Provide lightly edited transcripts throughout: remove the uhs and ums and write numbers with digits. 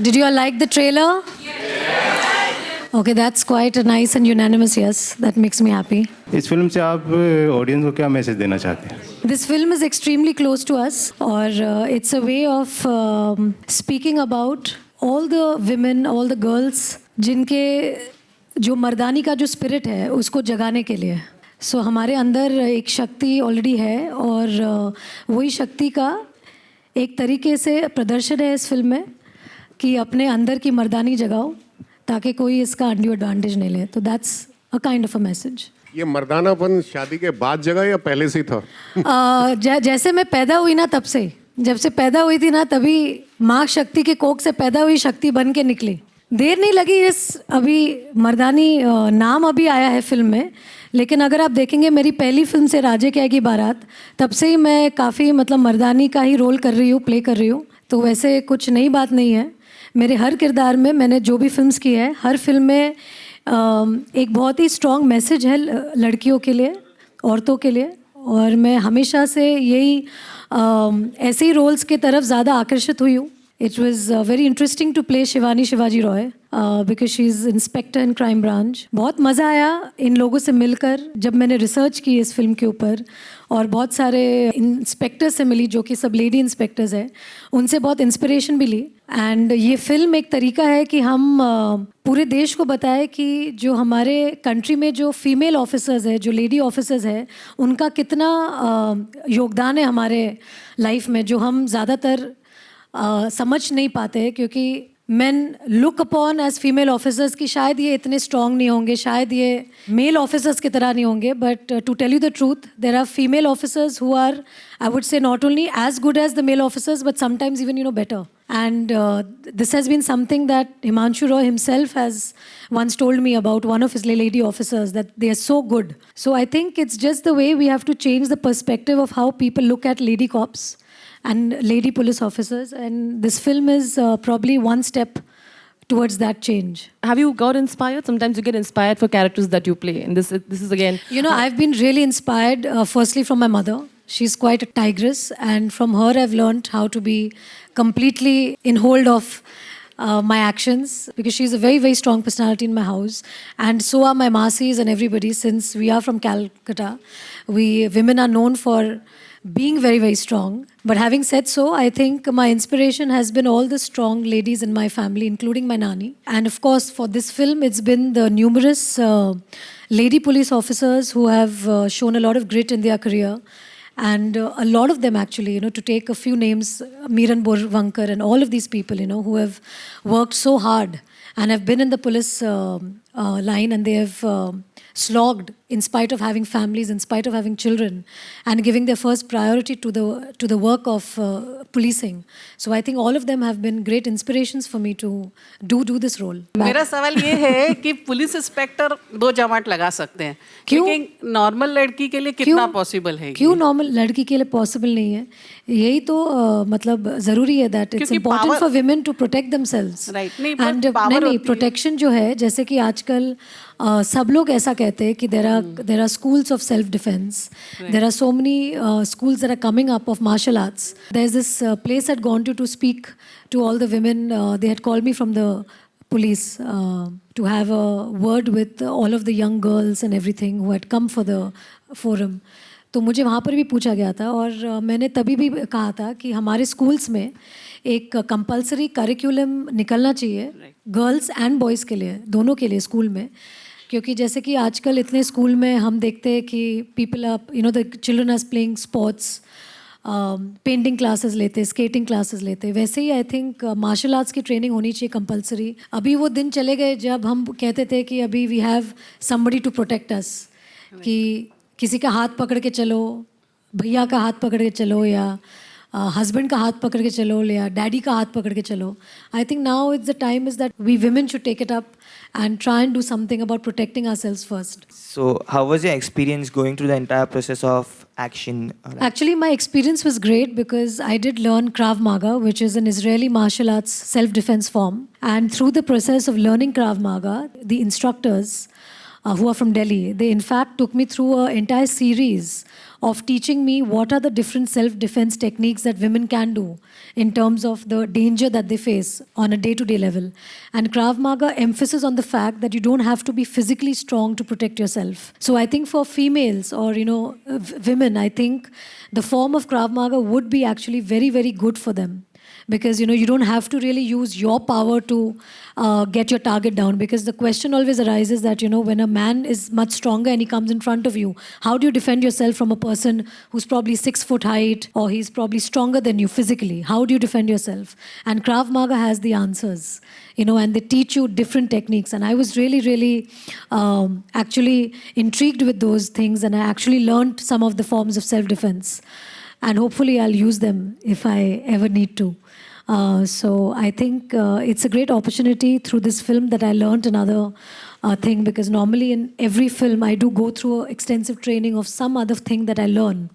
Did you all like the trailer? Okay, that's quite a nice and unanimous yes. That makes me happy. इस film से आप audience को क्या message देना चाहते हैं? This film is extremely close to us, or it's a way of speaking about all the women, all the girls, जिनके जो मर्दानी का जो स्पिरिट है उसको जगाने के लिए. सो हमारे अंदर एक शक्ति ऑलरेडी है और वही शक्ति का एक तरीके से प्रदर्शन है इस फिल्म में कि अपने अंदर की मर्दानी जगाओ ताकि कोई इसका अनड्यू एडवांटेज नहीं ले. तो that's a kind of a message. ये मर्दानापन शादी के बाद जगा या पहले से था? जैसे मैं पैदा हुई ना तब से, जब से पैदा हुई थी ना तभी माँ शक्ति के कोख से पैदा हुई शक्ति बन के निकली. देर नहीं लगी इस अभी मर्दानी नाम अभी आया है फिल्म में, लेकिन अगर आप देखेंगे मेरी पहली फिल्म से राजे क्या की बारात तब से ही मैं काफ़ी मतलब मर्दानी का ही रोल कर रही हूँ, प्ले कर रही हूँ. तो वैसे कुछ नई बात नहीं है. मेरे हर किरदार में मैंने जो भी फिल्म्स की है हर फिल्म में एक बहुत ही स्ट्रॉन्ग मैसेज है लड़कियों के लिए, औरतों के लिए. और मैं हमेशा से यही ऐसे ही रोल्स के तरफ ज़्यादा आकर्षित हुई हूँ. It was very interesting to play Shivani Shivaji Roy because she is inspector in crime branch. बहुत मज़ा आया इन लोगों से मिलकर जब मैंने रिसर्च की इस फिल्म के ऊपर, और बहुत सारे इंस्पेक्टर से मिली जो कि सब लेडी इंस्पेक्टर्स हैं, उनसे बहुत इंस्पिरेशन भी ली. एंड ये फिल्म एक तरीका है कि हम पूरे देश को बताएं कि जो हमारे कंट्री में जो फीमेल ऑफिसर्स है, जो लेडी ऑफिसर्स है, उनका कितना योगदान है हमारे लाइफ में, जो हम ज़्यादातर समझ नहीं पाते हैं. क्योंकि men look upon as female officers कि शायद ये इतने strong नहीं होंगे, शायद ये male officers की तरह नहीं होंगे. But to tell you the truth, there are female officers who are, I would say, not only as good as the male officers, but sometimes even better. And this has been something that Himanshu Roy himself has once told me about one of his lady officers, that they are so good. So I think it's just the way we have to change the perspective of how people look at lady cops and lady police officers, and this film is probably one step towards that change. Have you got inspired? Sometimes you get inspired for characters that you play, and this is again. I've been really inspired firstly from my mother. She's quite a tigress, and from her I've learned how to be completely in hold of my actions, because she's a very, very strong personality in my house, and so are my Masis and everybody. Since we are from Calcutta, women are known for being very, very strong. But having said so, I think my inspiration has been all the strong ladies in my family, including my nani. And of course, for this film, it's been the numerous lady police officers who have shown a lot of grit in their career. And a lot of them actually, to take a few names, Miran Borvankar and all of these people, who have worked so hard and have been in the police line, and they have slogged in spite of having families, in spite of having children, and giving their first priority to the work of policing. So I think all of them have been great inspirations for me to do this role. मेरा सवाल ये है कि police inspector 2 जमात लगा सकते हैं, क्योंकि normal लड़की के लिए कितना पॉसिबल है? क्यों नॉर्मल लड़की के लिए पॉसिबल नहीं है? यही तो मतलब ज़रूरी है that it's important for women to protect themselves. And नहीं, प्रोटेक्शन जो है, जैसे कि आजकल सब लोग ऐसा कहते हैं कि there are schools of self defense. There are so many schools that are coming up of martial arts. There's this place I'd gone to speak to all the women. They had called me from the police to have a word with all of the young girls and everything who had come for the forum. तो मुझे वहाँ पर भी पूछा गया था, और मैंने तभी भी कहा था कि हमारे स्कूल्स में एक कंपलसरी करिकुलम निकलना चाहिए गर्ल्स एंड बॉयज़ के लिए, दोनों के लिए स्कूल में. क्योंकि जैसे कि आजकल इतने स्कूल में हम देखते हैं कि people are the children are playing sports, painting classes लेते, स्केटिंग क्लासेस लेते. वैसे ही आई थिंक मार्शल आर्ट्स की ट्रेनिंग होनी चाहिए कंपलसरी. अभी वो दिन चले गए जब हम कहते थे कि अभी we have somebody to protect us, कि किसी का हाथ पकड़ के चलो, भैया का हाथ पकड़ के चलो, या हस्बैंड का हाथ पकड़ के चलो, या डैडी का हाथ पकड़ के चलो. I think now it's the time is that we women should take it up and try and do something about protecting ourselves first. So how was your experience going through the entire process of action? Actually, my experience was great because I did learn Krav Maga, which is an Israeli martial arts self-defense form. And through the process of learning Krav Maga, the instructors who are from Delhi. They in fact took me through an entire series of teaching me what are the different self-defense techniques that women can do in terms of the danger that they face on a day-to-day level. And Krav Maga emphasis on the fact that you don't have to be physically strong to protect yourself. So I think for females or, women, I think the form of Krav Maga would be actually very, very good for them. Because, you don't have to really use your power to get your target down. Because the question always arises that, when a man is much stronger and he comes in front of you, how do you defend yourself from a person who's probably 6 foot height or he's probably stronger than you physically? How do you defend yourself? And Krav Maga has the answers, and they teach you different techniques. And I was really, really actually intrigued with those things. And I actually learned some of the forms of self-defense. And hopefully I'll use them if I ever need to. So I think it's a great opportunity through this film that I learned another thing, because normally in every film I do go through extensive training of some other thing that I learn.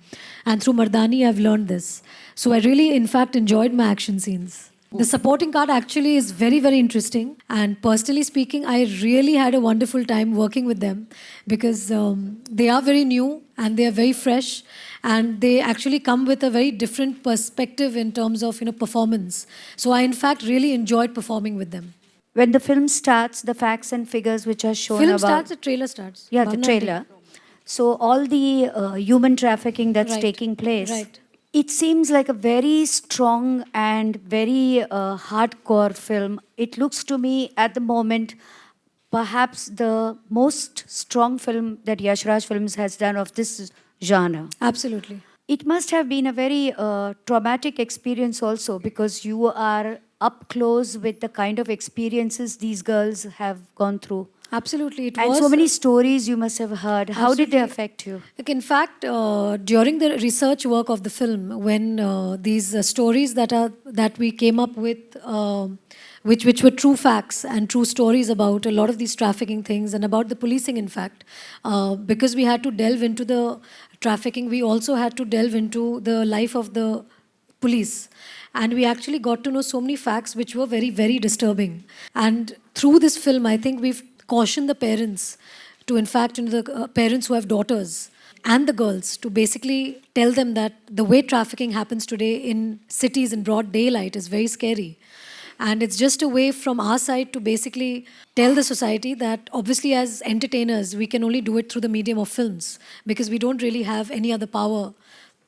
And through Mardani I've learned this. So I really, in fact, enjoyed my action scenes. The supporting cast actually is very, very interesting. And personally speaking, I really had a wonderful time working with them, because they are very new and they are very fresh. And they actually come with a very different perspective in terms of, performance. So I, in fact, really enjoyed performing with them. When the film starts, the facts and figures which are shown Film about... starts, the trailer starts. Yeah, the Bhavna, trailer. So all the human trafficking that's Right. taking place, Right. it seems like a very strong and very hardcore film. It looks to me at the moment perhaps the most strong film that Yash Raj Films has done of this genre. Absolutely. It must have been a very traumatic experience also, because you are up close with the kind of experiences these girls have gone through. Absolutely. It And was so many stories you must have heard. How did they affect you? Like, in fact, during the research work of the film, when these stories that we came up with, which were true facts and true stories about a lot of these trafficking things and about the policing, in fact, because we had to delve into the trafficking, we also had to delve into the life of the police. And we actually got to know so many facts which were very, very disturbing. And through this film, I think we've cautioned the parents to, in fact, the parents who have daughters and the girls, to basically tell them that the way trafficking happens today in cities in broad daylight is very scary. And it's just a way from our side to basically tell the society that obviously as entertainers, we can only do it through the medium of films, because we don't really have any other power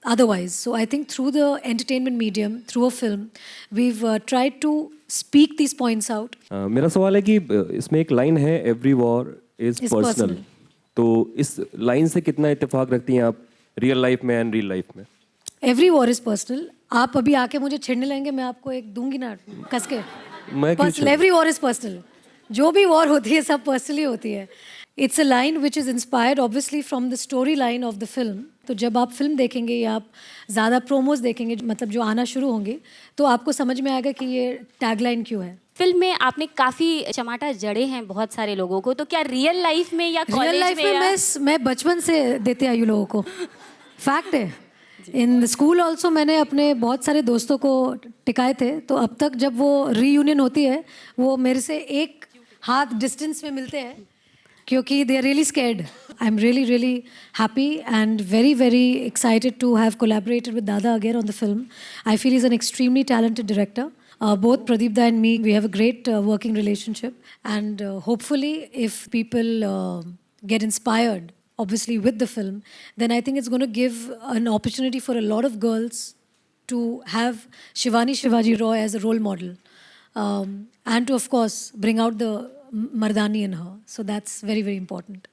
otherwise. So I think through the entertainment medium, through a film, we've tried to speak these points out. मेरा सवाल है कि इसमें एक line है every war is Is personal, personal. तो इस line से कितना इत्तेफाक रखती हैं आप रियल लाइफ में एंड रियल लाइफ में? Every war is personal. आप अभी आके मुझे छेड़ने लगेंगे, मैं आपको एक दूंगी ना कस के. मैं क्यों personal, every war is personal. जो भी वॉर होती है सब पर्सनली होती है. It's a line which is inspired obviously from the story line of the film. तो जब आप फिल्म देखेंगे या आप ज़्यादा प्रोमोज देखेंगे, मतलब जो आना शुरू होंगे, तो आपको समझ में आएगा कि ये टैगलाइन क्यों है. फिल्म में आपने काफी चमाटा जड़े हैं बहुत सारे लोगों को, तो क्या रियल लाइफ में या रियल कॉलेज लाइफ में में मैं बचपन से देते आई हूँ लोगों को. फैक्ट है. इन स्कूल ऑल्सो मैंने अपने बहुत सारे दोस्तों को टिकाए थे. तो अब तक जब वो रीयूनियन होती है, वो मेरे से एक हाथ डिस्टेंस में मिलते हैं, क्योंकि they are really scared. I am really really happy and very very excited to have collaborated with Dada again on the film. I feel is an extremely talented director. Both Pradeep Da and me, we have a great working relationship, and hopefully if people get inspired, obviously with the film, then I think it's going to give an opportunity for a lot of girls to have Shivani Shivaji Roy as a role model, and to, of course, bring out the Mardani in her. So that's very, very important.